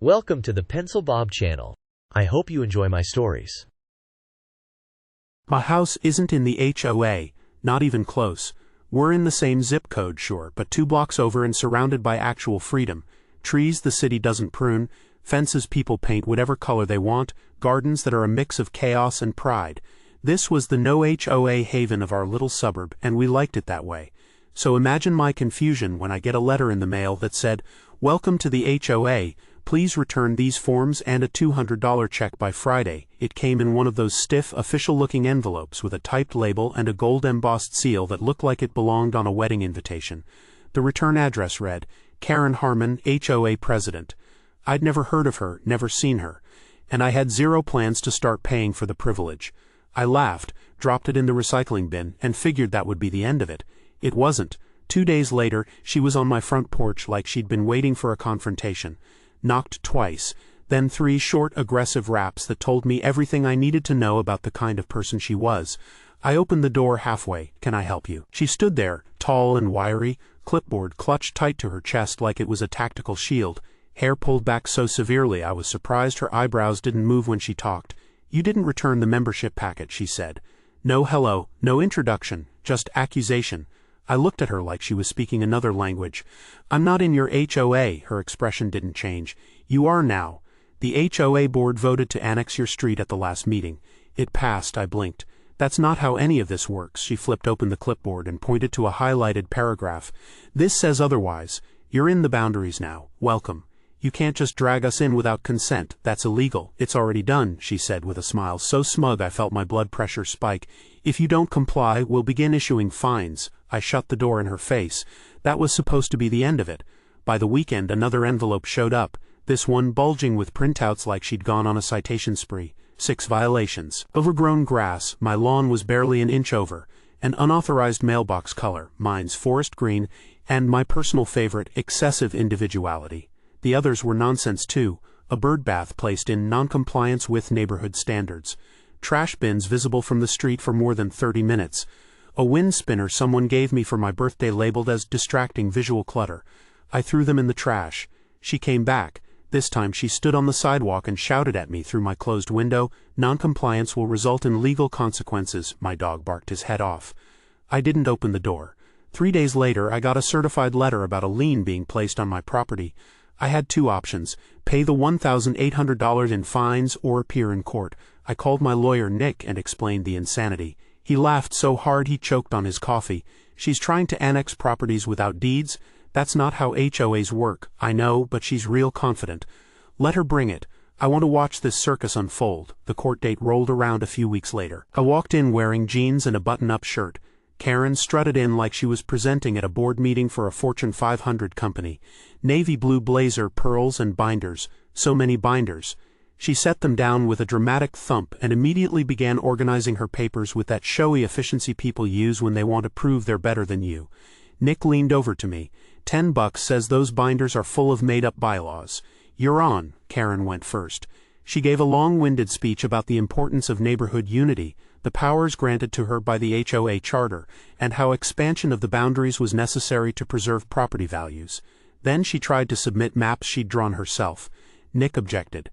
Welcome to the Pencil Bob channel. I hope you enjoy my stories. My house isn't in the HOA, not even close. We're in the same zip code, sure, but 2 blocks over and surrounded by actual freedom. Trees the city doesn't prune, fences people paint whatever color they want, gardens that are a mix of chaos and pride. This was the no-HOA haven of our little suburb, and we liked it that way. So imagine my confusion when I get a letter in the mail that said, "Welcome to the HOA. Please return these forms and a $200 check by Friday." It came in one of those stiff, official-looking envelopes with a typed label and a gold-embossed seal that looked like it belonged on a wedding invitation. The return address read, Karen Harmon, HOA President. I'd never heard of her, never seen her, and I had zero plans to start paying for the privilege. I laughed, dropped it in the recycling bin, and figured that would be the end of it. It wasn't. 2 days later, she was on my front porch like she'd been waiting for a confrontation. Knocked twice, then 3 short, aggressive raps that told me everything I needed to know about the kind of person she was. I opened the door halfway. "Can I help you?" She stood there, tall and wiry, clipboard clutched tight to her chest like it was a tactical shield, hair pulled back so severely I was surprised her eyebrows didn't move when she talked. "You didn't return the membership packet," she said. "No hello, no introduction, just accusation." I looked at her like she was speaking another language. "I'm not in your HOA," her expression didn't change. "You are now. The HOA board voted to annex your street at the last meeting. It passed," I blinked. "That's not how any of this works." She flipped open the clipboard and pointed to a highlighted paragraph. "This says otherwise. You're in the boundaries now. Welcome. You can't just drag us in without consent. That's illegal." "It's already done," she said with a smile so smug I felt my blood pressure spike. "If you don't comply, we'll begin issuing fines." I shut the door in her face. That was supposed to be the end of it. By the weekend, another envelope showed up, this one bulging with printouts like she'd gone on a citation spree. 6 violations. Overgrown grass, my lawn was barely an inch over, an unauthorized mailbox color, mine's forest green, and my personal favorite, excessive individuality. The others were nonsense too, a bird bath placed in noncompliance with neighborhood standards, trash bins visible from the street for more than 30 minutes, a wind spinner someone gave me for my birthday labeled as distracting visual clutter. I threw them in the trash. She came back. This time she stood on the sidewalk and shouted at me through my closed window, "Noncompliance will result in legal consequences." My dog barked his head off. I didn't open the door. 3 days later, I got a certified letter about a lien being placed on my property. I had 2 options, pay the $1,800 in fines or appear in court. I called my lawyer Nick and explained the insanity. He laughed so hard he choked on his coffee. "She's trying to annex properties without deeds? That's not how HOAs work." "I know, but she's real confident. Let her bring it. I want to watch this circus unfold." The court date rolled around a few weeks later. I walked in wearing jeans and a button-up shirt. Karen strutted in like she was presenting at a board meeting for a Fortune 500 company. Navy blue blazer, pearls, and binders. So many binders. She set them down with a dramatic thump and immediately began organizing her papers with that showy efficiency people use when they want to prove they're better than you. Nick leaned over to me. $10 says those binders are full of made-up bylaws. "You're on." Karen went first. She gave a long-winded speech about the importance of neighborhood unity, the powers granted to her by the HOA charter, and how expansion of the boundaries was necessary to preserve property values. Then she tried to submit maps she'd drawn herself. Nick objected.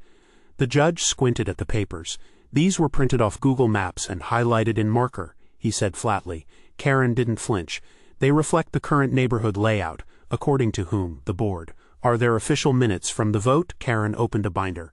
The judge squinted at the papers. "These were printed off Google Maps and highlighted in marker," he said flatly. Karen didn't flinch. "They reflect the current neighborhood layout." "According to whom?" "The board." "Are there official minutes from the vote?" Karen opened a binder.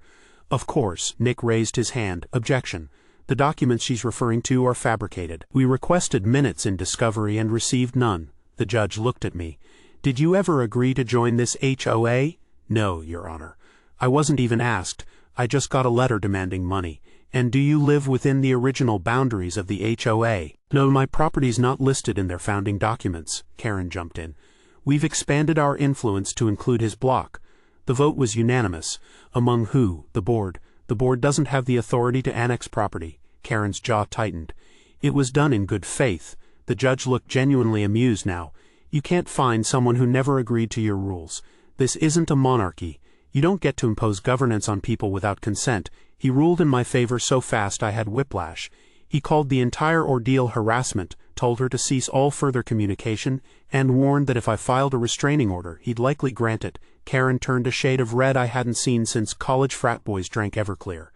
"Of course." Nick raised his hand. "Objection. The documents she's referring to are fabricated. We requested minutes in discovery and received none." The judge looked at me. "Did you ever agree to join this HOA?" "No, Your Honor. I wasn't even asked. I just got a letter demanding money." "And do you live within the original boundaries of the HOA?" "No, my property's not listed in their founding documents." Karen jumped in. "We've expanded our influence to include his block." The vote was unanimous. "Among who?" "The board." "The board doesn't have the authority to annex property." Karen's jaw tightened. "It was done in good faith." The judge looked genuinely amused now. "You can't fine someone who never agreed to your rules. This isn't a monarchy. You don't get to impose governance on people without consent." He ruled in my favor so fast I had whiplash. He called the entire ordeal harassment, told her to cease all further communication, and warned that if I filed a restraining order, he'd likely grant it. Karen turned a shade of red I hadn't seen since college frat boys drank Everclear.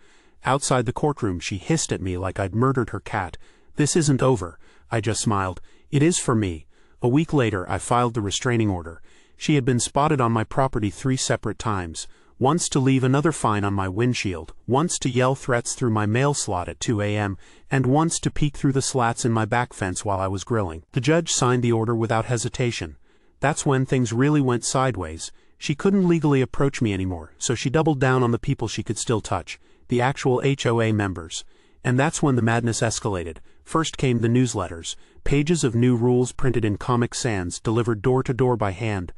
Outside the courtroom she hissed at me like I'd murdered her cat. "This isn't over." I just smiled. "It is for me." A week later I filed the restraining order. She had been spotted on my property 3 separate times. Once to leave another fine on my windshield, once to yell threats through my mail slot at 2 a.m., and once to peek through the slats in my back fence while I was grilling. The judge signed the order without hesitation. That's when things really went sideways. She couldn't legally approach me anymore, so she doubled down on the people she could still touch, the actual HOA members. And that's when the madness escalated. First came the newsletters, pages of new rules printed in Comic Sans, delivered door to door by hand.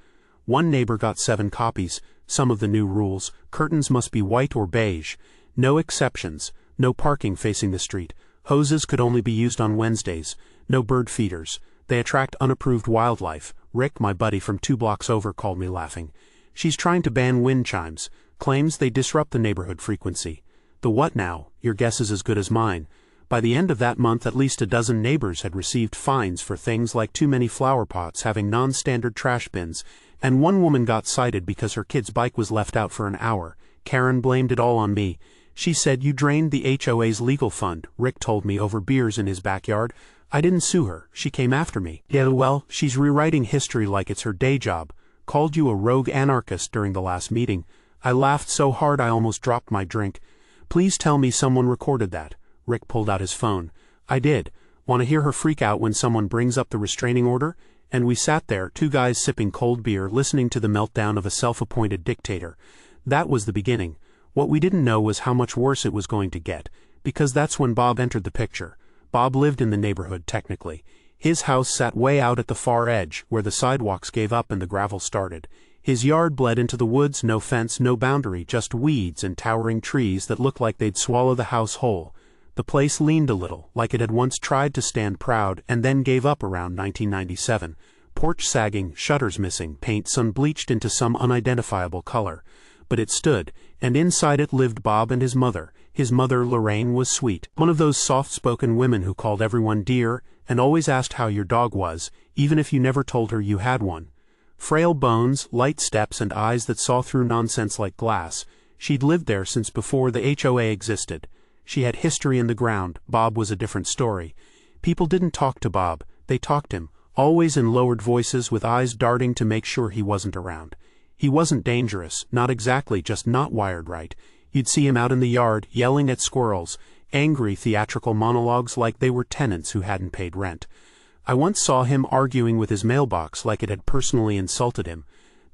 One neighbor got 7 copies. Some of the new rules: curtains must be white or beige, no exceptions, no parking facing the street, hoses could only be used on Wednesdays, no bird feeders, they attract unapproved wildlife. Rick, my buddy from 2 blocks over, called me laughing. She's trying to ban wind chimes, claims they disrupt the neighborhood frequency. The what now? Your guess is as good as mine. By the end of that month at least a dozen neighbors had received fines for things like too many flower pots having non-standard trash bins, and one woman got cited because her kid's bike was left out for an hour. Karen blamed it all on me. She said, "You drained the HOA's legal fund," Rick told me, over beers in his backyard. I didn't sue her. She came after me. "Yeah, well, she's rewriting history like it's her day job. Called you a rogue anarchist during the last meeting." I laughed so hard I almost dropped my drink. "Please tell me someone recorded that." Rick pulled out his phone. "I did. Want to hear her freak out when someone brings up the restraining order?" And we sat there, 2 guys sipping cold beer, listening to the meltdown of a self-appointed dictator. That was the beginning. What we didn't know was how much worse it was going to get, because that's when Bob entered the picture. Bob lived in the neighborhood, technically. His house sat way out at the far edge, where the sidewalks gave up and the gravel started. His yard bled into the woods, no fence, no boundary, just weeds and towering trees that looked like they'd swallow the house whole. The place leaned a little, like it had once tried to stand proud and then gave up around 1997. Porch sagging, shutters missing, paint sun-bleached into some unidentifiable color. But it stood, and inside it lived Bob and his mother. His mother, Lorraine, was sweet. One of those soft-spoken women who called everyone dear and always asked how your dog was, even if you never told her you had one. Frail bones, light steps, and eyes that saw through nonsense like glass. She'd lived there since before the HOA existed. She had history in the ground. Bob was a different story. People didn't talk to Bob. They talked him, always in lowered voices with eyes darting to make sure he wasn't around. He wasn't dangerous, not exactly, just not wired right. You'd see him out in the yard, yelling at squirrels, angry theatrical monologues like they were tenants who hadn't paid rent. I once saw him arguing with his mailbox like it had personally insulted him.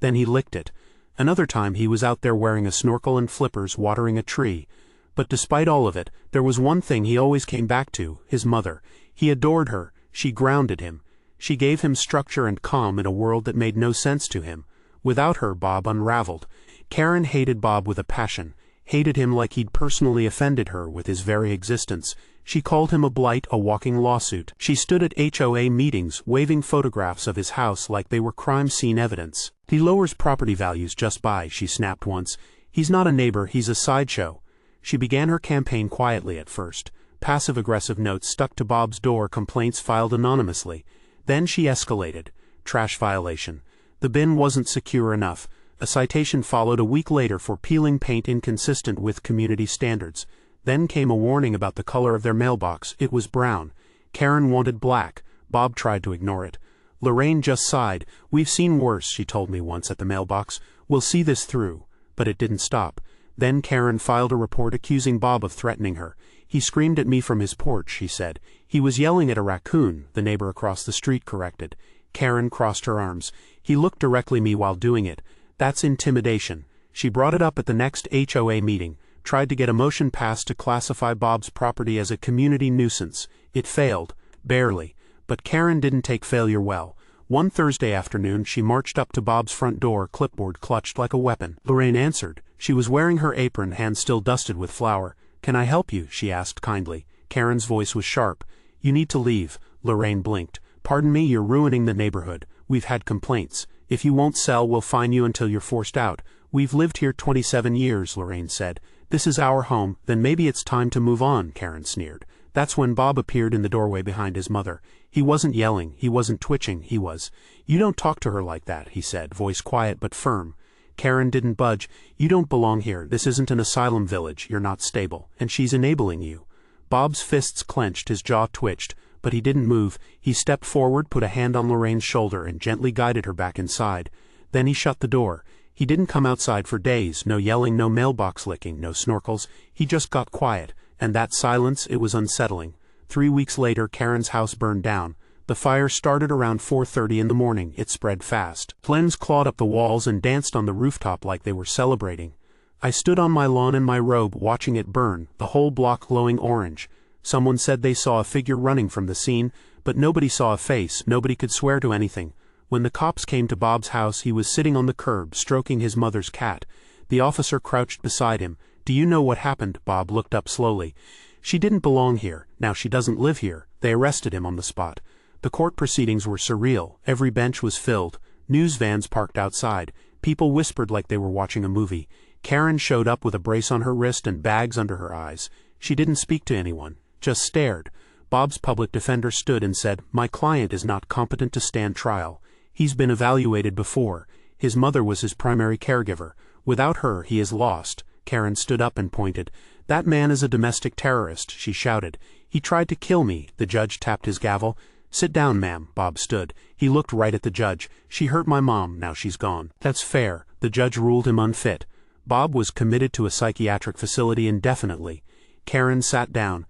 Then he licked it. Another time he was out there wearing a snorkel and flippers, watering a tree. But despite all of it, there was one thing he always came back to: his mother. He adored her. She grounded him. She gave him structure and calm in a world that made no sense to him. Without her, Bob unraveled. Karen hated Bob with a passion, hated him like he'd personally offended her with his very existence. She called him a blight, a walking lawsuit. She stood at HOA meetings, waving photographs of his house like they were crime scene evidence. "He lowers property values just by," she snapped once. "He's not a neighbor, he's a sideshow." She began her campaign quietly at first. Passive-aggressive notes stuck to Bob's door, complaints filed anonymously. Then she escalated. Trash violation. The bin wasn't secure enough. A citation followed a week later for peeling paint inconsistent with community standards. Then came a warning about the color of their mailbox. It was brown. Karen wanted black. Bob tried to ignore it. Lorraine just sighed. "We've seen worse," she told me once at the mailbox. "We'll see this through." But it didn't stop. Then Karen filed a report accusing Bob of threatening her. "He screamed at me from his porch," she said. "He was yelling at a raccoon," the neighbor across the street corrected. Karen crossed her arms. "He looked directly at me while doing it. That's intimidation." She brought it up at the next HOA meeting, tried to get a motion passed to classify Bob's property as a community nuisance. It failed, barely. But Karen didn't take failure well. One Thursday afternoon she marched up to Bob's front door, clipboard clutched like a weapon. Lorraine answered. She was wearing her apron, hands still dusted with flour. "Can I help you?" she asked kindly. Karen's voice was sharp. "You need to leave." Lorraine blinked. "Pardon me, you're ruining the neighborhood. We've had complaints. If you won't sell, we'll fine you until you're forced out." "We've lived here 27 years, Lorraine said. "This is our home." "Then maybe it's time to move on," Karen sneered. That's when Bob appeared in the doorway behind his mother. He wasn't yelling, he wasn't twitching, he was. "You don't talk to her like that," he said, voice quiet but firm. Karen didn't budge. "You don't belong here. This isn't an asylum village. You're not stable. And she's enabling you." Bob's fists clenched, his jaw twitched, but he didn't move. He stepped forward, put a hand on Lorraine's shoulder, and gently guided her back inside. Then he shut the door. He didn't come outside for days. No yelling, no mailbox licking, no snorkels. He just got quiet, and that silence, it was unsettling. 3 weeks later, Karen's house burned down. The fire started around 4:30 in the morning. It spread fast. Flames clawed up the walls and danced on the rooftop like they were celebrating. I stood on my lawn in my robe watching it burn, the whole block glowing orange. Someone said they saw a figure running from the scene, but nobody saw a face. Nobody could swear to anything. When the cops came to Bob's house, he was sitting on the curb, stroking his mother's cat. The officer crouched beside him. "Do you know what happened?" Bob looked up slowly. "She didn't belong here. Now she doesn't live here. They arrested him on the spot." The court proceedings were surreal. Every bench was filled. News vans parked outside. People whispered like they were watching a movie. Karen showed up with a brace on her wrist and bags under her eyes. She didn't speak to anyone, just stared. Bob's public defender stood and said, "My client is not competent to stand trial. He's been evaluated before. His mother was his primary caregiver. Without her, he is lost." Karen stood up and pointed. "That man is a domestic terrorist," she shouted. "He tried to kill me." The judge tapped his gavel. "Sit down, ma'am." Bob stood. He looked right at the judge. "She hurt my mom, now she's gone." "That's fair." The judge ruled him unfit. Bob was committed to a psychiatric facility indefinitely. Karen sat down,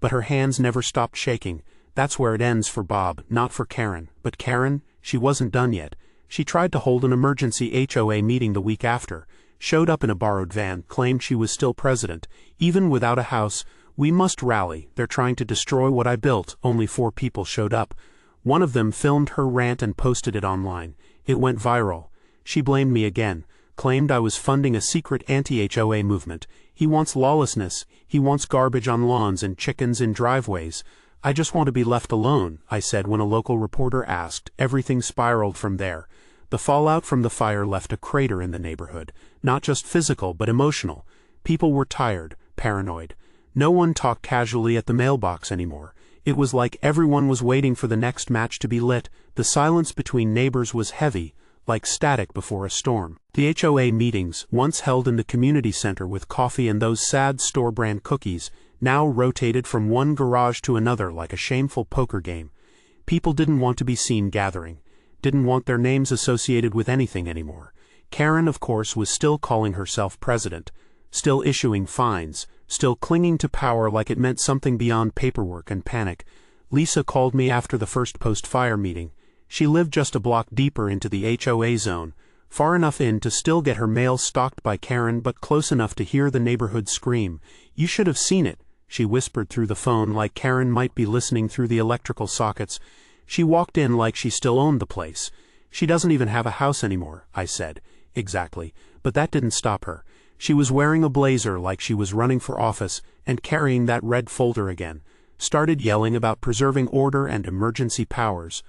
but her hands never stopped shaking. That's where it ends for Bob, not for Karen. But Karen, she wasn't done yet. She tried to hold an emergency HOA meeting the week after, showed up in a borrowed van, claimed she was still president. "Even without a house, we must rally. They're trying to destroy what I built." Only 4 people showed up. One of them filmed her rant and posted it online. It went viral. She blamed me again, claimed I was funding a secret anti-HOA movement. "He wants lawlessness. He wants garbage on lawns and chickens in driveways." "I just want to be left alone," I said when a local reporter asked. Everything spiraled from there. The fallout from the fire left a crater in the neighborhood, not just physical but emotional. People were tired, paranoid. No one talked casually at the mailbox anymore. It was like everyone was waiting for the next match to be lit. The silence between neighbors was heavy, like static before a storm. The HOA meetings, once held in the community center with coffee and those sad store-brand cookies, now rotated from one garage to another like a shameful poker game. People didn't want to be seen gathering, didn't want their names associated with anything anymore. Karen, of course, was still calling herself president, still issuing fines, still clinging to power like it meant something beyond paperwork and panic. Lisa called me after the first post-fire meeting. She lived just a block deeper into the HOA zone, far enough in to still get her mail stalked by Karen, but close enough to hear the neighborhood scream. "You should have seen it," she whispered through the phone like Karen might be listening through the electrical sockets. She walked in like she still owned the place. "She doesn't even have a house anymore," I said. "Exactly. But that didn't stop her. She was wearing a blazer like she was running for office and carrying that red folder again. Started yelling about preserving order and emergency powers,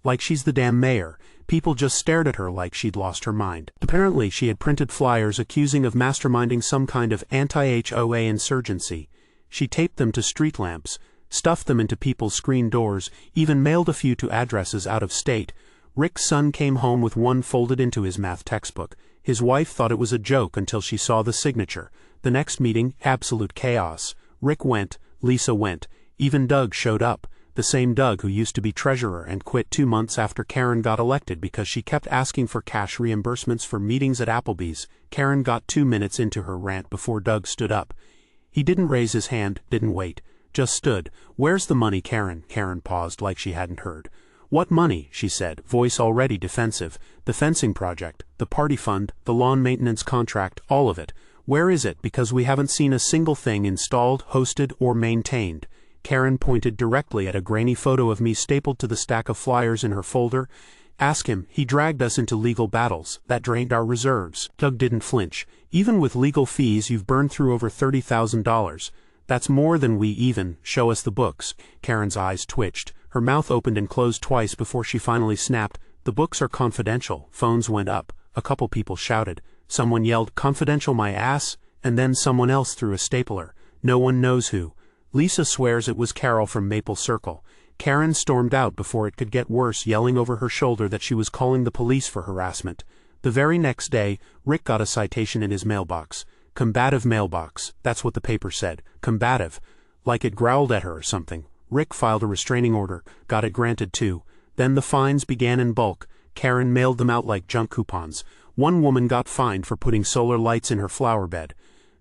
like she's the damn mayor. People just stared at her like she'd lost her mind. Apparently she had printed flyers accusing of masterminding some kind of anti-HOA insurgency. She taped them to street lamps, stuffed them into people's screen doors, even mailed a few to addresses out of state. Rick's son came home with one folded into his math textbook. His wife thought it was a joke until she saw the signature. The next meeting, absolute chaos. Rick went, Lisa went, even Doug showed up. The same Doug who used to be treasurer and quit 2 months after Karen got elected because she kept asking for cash reimbursements for meetings at Applebee's. Karen got 2 minutes into her rant before Doug stood up. He didn't raise his hand, didn't wait, just stood. "Where's the money, Karen?" Karen paused like she hadn't heard. "What money?" she said, voice already defensive. "The fencing project, the party fund, the lawn maintenance contract, all of it. Where is it? Because we haven't seen a single thing installed, hosted, or maintained." Karen pointed directly at a grainy photo of me stapled to the stack of flyers in her folder. "Ask him. He dragged us into legal battles. That drained our reserves." Doug didn't flinch. "Even with legal fees, you've burned through over $30,000. That's more than we even. Show us the books." Karen's eyes twitched. Her mouth opened and closed twice before she finally snapped. "The books are confidential." Phones went up. A couple people shouted. Someone yelled, "Confidential my ass," and then someone else threw a stapler. No one knows who. Lisa swears it was Carol from Maple Circle. Karen stormed out before it could get worse, yelling over her shoulder that she was calling the police for harassment. The very next day, Rick got a citation in his mailbox. Combative mailbox, that's what the paper said. Combative. Like it growled at her or something. Rick filed a restraining order, got it granted too. Then the fines began in bulk. Karen mailed them out like junk coupons. One woman got fined for putting solar lights in her flower bed.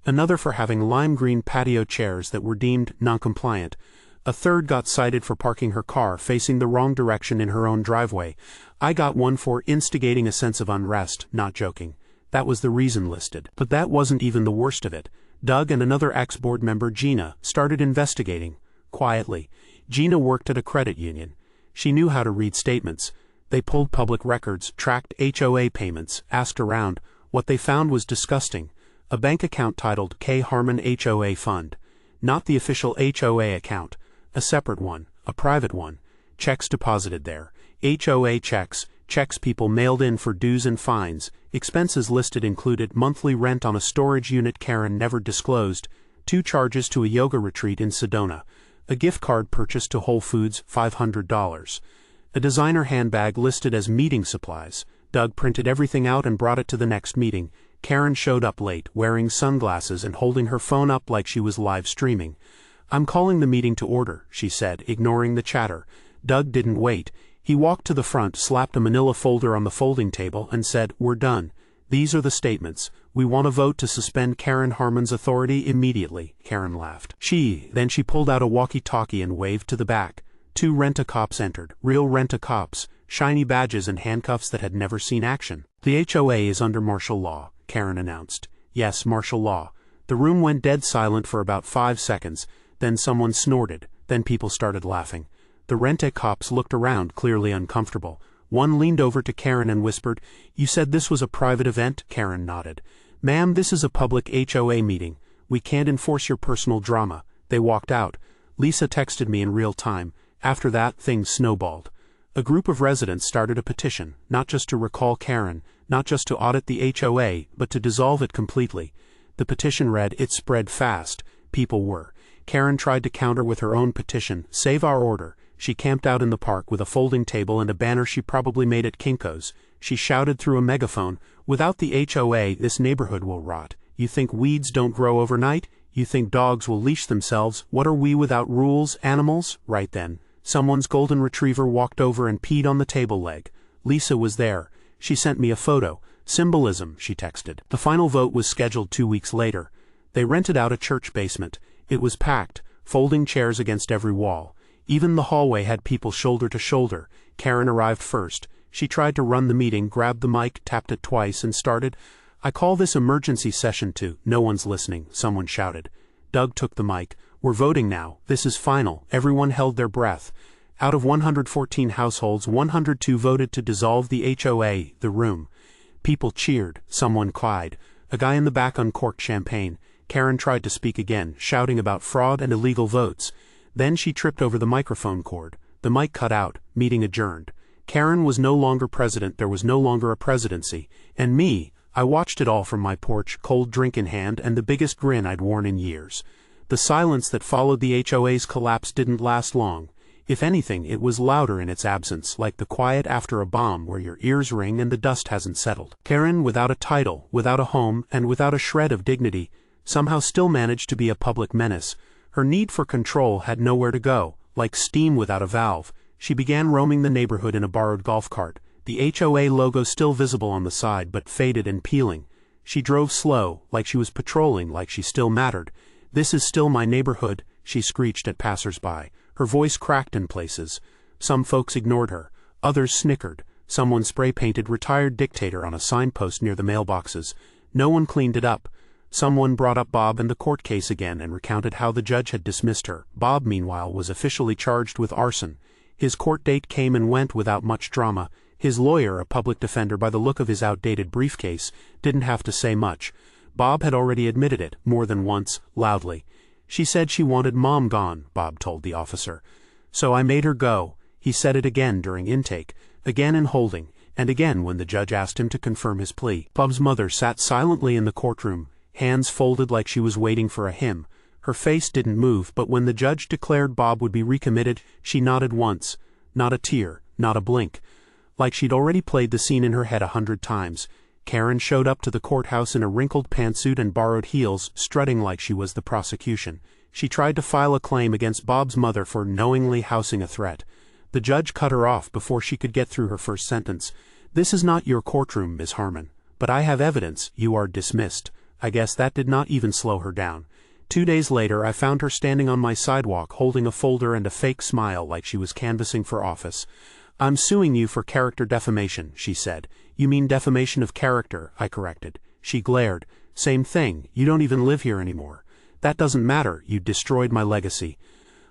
Another for having lime green patio chairs that were deemed non-compliant. A third got cited for parking her car facing the wrong direction in her own driveway. I got one for instigating a sense of unrest, not joking. That was the reason listed. But that wasn't even the worst of it. Doug and another ex-board member, Gina, started investigating. Quietly. Gina worked at a credit union. She knew how to read statements. They pulled public records, tracked HOA payments, asked around. What they found was disgusting. A bank account titled K. Harmon HOA Fund. Not the official HOA account. A separate one. A private one. Checks deposited there. HOA checks. Checks people mailed in for dues and fines. Expenses listed included monthly rent on a storage unit Karen never disclosed, 2 charges to a yoga retreat in Sedona, a gift card purchased to Whole Foods, $500. A designer handbag listed as meeting supplies. Doug printed everything out and brought it to the next meeting. Karen showed up late, wearing sunglasses and holding her phone up like she was live streaming. "I'm calling the meeting to order," she said, ignoring the chatter. Doug didn't wait. He walked to the front, slapped a manila folder on the folding table, and said, "We're done. These are the statements. We want a vote to suspend Karen Harmon's authority immediately." Karen laughed. Then she pulled out a walkie-talkie and waved to the back. 2 rent-a-cops entered, real rent-a-cops, shiny badges and handcuffs that had never seen action. "The HOA is under martial law," Karen announced. "Yes, martial law." The room went dead silent for about 5 seconds. Then someone snorted. Then people started laughing. The rent-a-cops looked around, clearly uncomfortable. One leaned over to Karen and whispered, "You said this was a private event?" Karen nodded. "Ma'am, this is a public HOA meeting. We can't enforce your personal drama." They walked out. Lisa texted me in real time. After that, things snowballed. A group of residents started a petition, not just to recall Karen, not just to audit the HOA, but to dissolve it completely. The petition read, it spread fast. People were. Karen tried to counter with her own petition, "Save our order." She camped out in the park with a folding table and a banner she probably made at Kinko's. She shouted through a megaphone, "Without the HOA, this neighborhood will rot. You think weeds don't grow overnight? You think dogs will leash themselves? What are we without rules, animals?" Right then, someone's golden retriever walked over and peed on the table leg. Lisa was there. She sent me a photo. "Symbolism," she texted. The final vote was scheduled 2 weeks later. They rented out a church basement. It was packed, folding chairs against every wall. Even the hallway had people shoulder to shoulder. Karen arrived first. She tried to run the meeting, grabbed the mic, tapped it twice, and started. "I call this emergency session to—" "No one's listening," someone shouted. Doug took the mic. "We're voting now. This is final." Everyone held their breath. Out of 114 households, 102 voted to dissolve the HOA, the room. People cheered. Someone cried. A guy in the back uncorked champagne. Karen tried to speak again, shouting about fraud and illegal votes. Then she tripped over the microphone cord. The mic cut out. Meeting adjourned. Karen was no longer president. There was no longer a presidency. And me, I watched it all from my porch, cold drink in hand and the biggest grin I'd worn in years. The silence that followed the HOA's collapse didn't last long. If anything, it was louder in its absence, like the quiet after a bomb where your ears ring and the dust hasn't settled. Karen, without a title, without a home, and without a shred of dignity, somehow still managed to be a public menace. Her need for control had nowhere to go. Like steam without a valve, she began roaming the neighborhood in a borrowed golf cart, the HOA logo still visible on the side but faded and peeling. She drove slow, like she was patrolling, like she still mattered. "This is still my neighborhood," she screeched at passers-by. Her voice cracked in places. Some folks ignored her. Others snickered. Someone spray-painted "Retired Dictator" on a signpost near the mailboxes. No one cleaned it up. Someone brought up Bob and the court case again and recounted how the judge had dismissed her. Bob, meanwhile, was officially charged with arson. His court date came and went without much drama. His lawyer, a public defender by the look of his outdated briefcase, didn't have to say much. Bob had already admitted it, more than once, loudly. "She said she wanted Mom gone," Bob told the officer. "So I made her go." He said it again during intake, again in holding, and again when the judge asked him to confirm his plea. Bob's mother sat silently in the courtroom, hands folded like she was waiting for a hymn. Her face didn't move, but when the judge declared Bob would be recommitted, she nodded once. Not a tear, not a blink. Like she'd already played the scene in her head 100 times. Karen showed up to the courthouse in a wrinkled pantsuit and borrowed heels, strutting like she was the prosecution. She tried to file a claim against Bob's mother for knowingly housing a threat. The judge cut her off before she could get through her first sentence. "This is not your courtroom, Ms. Harmon. But I have evidence. You are dismissed." I guess that did not even slow her down. 2 days later I found her standing on my sidewalk holding a folder and a fake smile like she was canvassing for office. "I'm suing you for character defamation," she said. "You mean defamation of character," I corrected. She glared. "Same thing. You don't even live here anymore." "That doesn't matter. You destroyed my legacy."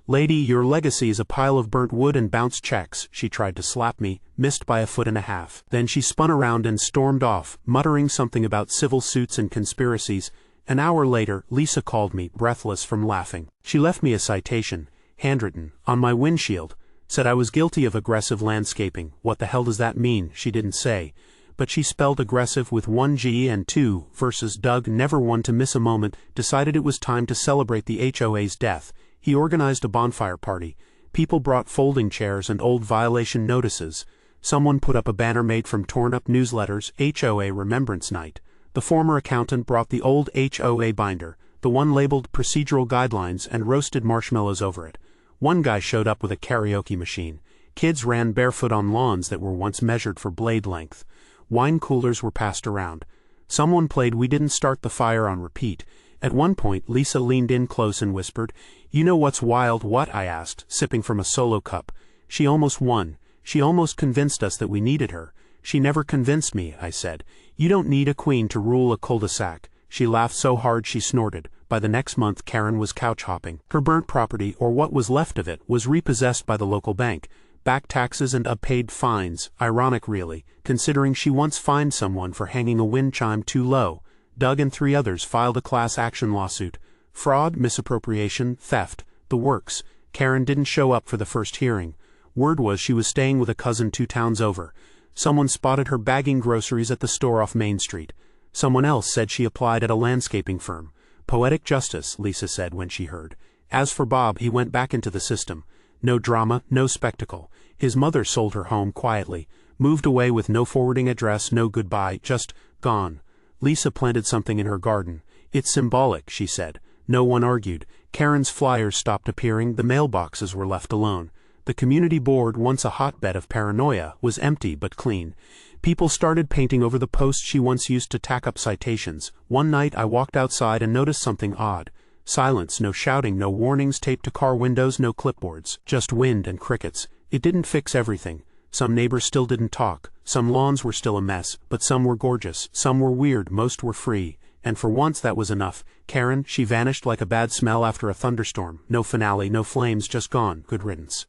"Lady, your legacy is a pile of burnt wood and bounced checks." She tried to slap me, missed by 1.5 feet. Then she spun around and stormed off, muttering something about civil suits and conspiracies. An hour later, Lisa called me, breathless from laughing. She left me a citation, handwritten, on my windshield. Said I was guilty of aggressive landscaping. What the hell does that mean? She didn't say. But she spelled aggressive with 1 G and 2 versus Doug, never one to miss a moment, decided it was time to celebrate the HOA's death. He organized a bonfire party. People brought folding chairs and old violation notices. Someone put up a banner made from torn-up newsletters, HOA Remembrance Night. The former accountant brought the old HOA binder, the one labeled Procedural Guidelines, and roasted marshmallows over it. One guy showed up with a karaoke machine. Kids ran barefoot on lawns that were once measured for blade length. Wine coolers were passed around. Someone played We Didn't Start the Fire on repeat. At one point, Lisa leaned in close and whispered, "You know what's wild?" "What?" I asked, sipping from a solo cup. "She almost won. She almost convinced us that we needed her." "She never convinced me," I said. "You don't need a queen to rule a cul-de-sac." She laughed so hard she snorted. By the next month, Karen was couch hopping. Her burnt property, or what was left of it, was repossessed by the local bank. Back taxes and unpaid fines. Ironic, really, considering she once fined someone for hanging a wind chime too low. Doug and 3 others filed a class action lawsuit. Fraud, misappropriation, theft, the works. Karen didn't show up for the first hearing. Word was she was staying with a cousin 2 towns over. Someone spotted her bagging groceries at the store off Main Street. Someone else said she applied at a landscaping firm. Poetic justice, Lisa said when she heard. As for Bob, he went back into the system. No drama, no spectacle. His mother sold her home quietly, moved away with no forwarding address, no goodbye, just gone. Lisa planted something in her garden. "It's symbolic," she said. No one argued. Karen's flyers stopped appearing, the mailboxes were left alone. The community board, once a hotbed of paranoia, was empty but clean. People started painting over the posts she once used to tack up citations. One night I walked outside and noticed something odd. Silence, no shouting, no warnings taped to car windows, no clipboards. Just wind and crickets. It didn't fix everything. Some neighbors still didn't talk. Some lawns were still a mess, but some were gorgeous. Some were weird, most were free. And for once that was enough. Karen, she vanished like a bad smell after a thunderstorm. No finale, no flames, just gone. Good riddance.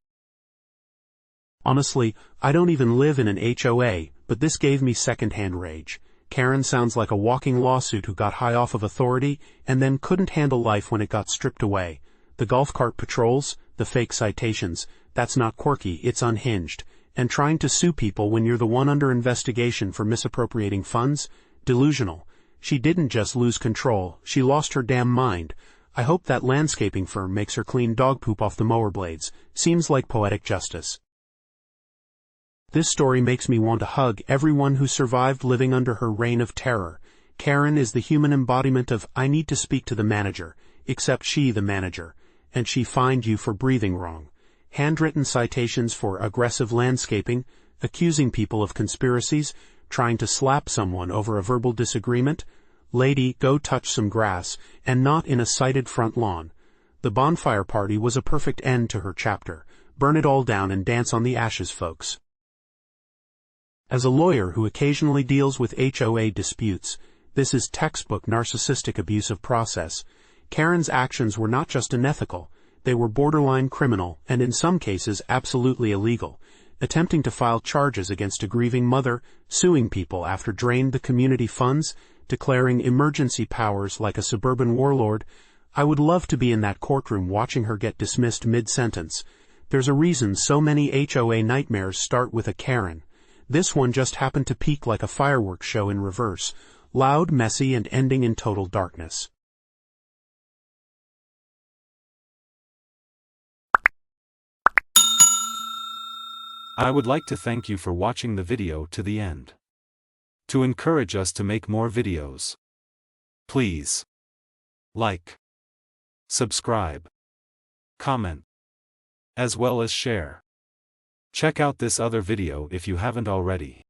Honestly, I don't even live in an HOA, but this gave me second-hand rage. Karen sounds like a walking lawsuit who got high off of authority and then couldn't handle life when it got stripped away. The golf cart patrols, the fake citations, that's not quirky, it's unhinged. And trying to sue people when you're the one under investigation for misappropriating funds? Delusional. She didn't just lose control, she lost her damn mind. I hope that landscaping firm makes her clean dog poop off the mower blades. Seems like poetic justice. This story makes me want to hug everyone who survived living under her reign of terror. Karen is the human embodiment of "I need to speak to the manager," except she the manager, and she fined you for breathing wrong. Handwritten citations for aggressive landscaping, accusing people of conspiracies, trying to slap someone over a verbal disagreement. Lady, go touch some grass, and not in a cited front lawn. The bonfire party was a perfect end to her chapter. Burn it all down and dance on the ashes, folks. As a lawyer who occasionally deals with HOA disputes, this is textbook narcissistic abuse of process. Karen's actions were not just unethical, they were borderline criminal and in some cases absolutely illegal. Attempting to file charges against a grieving mother, suing people after drained the community funds, declaring emergency powers like a suburban warlord. I would love to be in that courtroom watching her get dismissed mid-sentence. There's a reason so many HOA nightmares start with a Karen. This one just happened to peak like a fireworks show in reverse, loud, messy, and ending in total darkness. I would like to thank you for watching the video to the end. to encourage us to make more videos. Please like, subscribe, comment, as well as share. Check out this other video if you haven't already.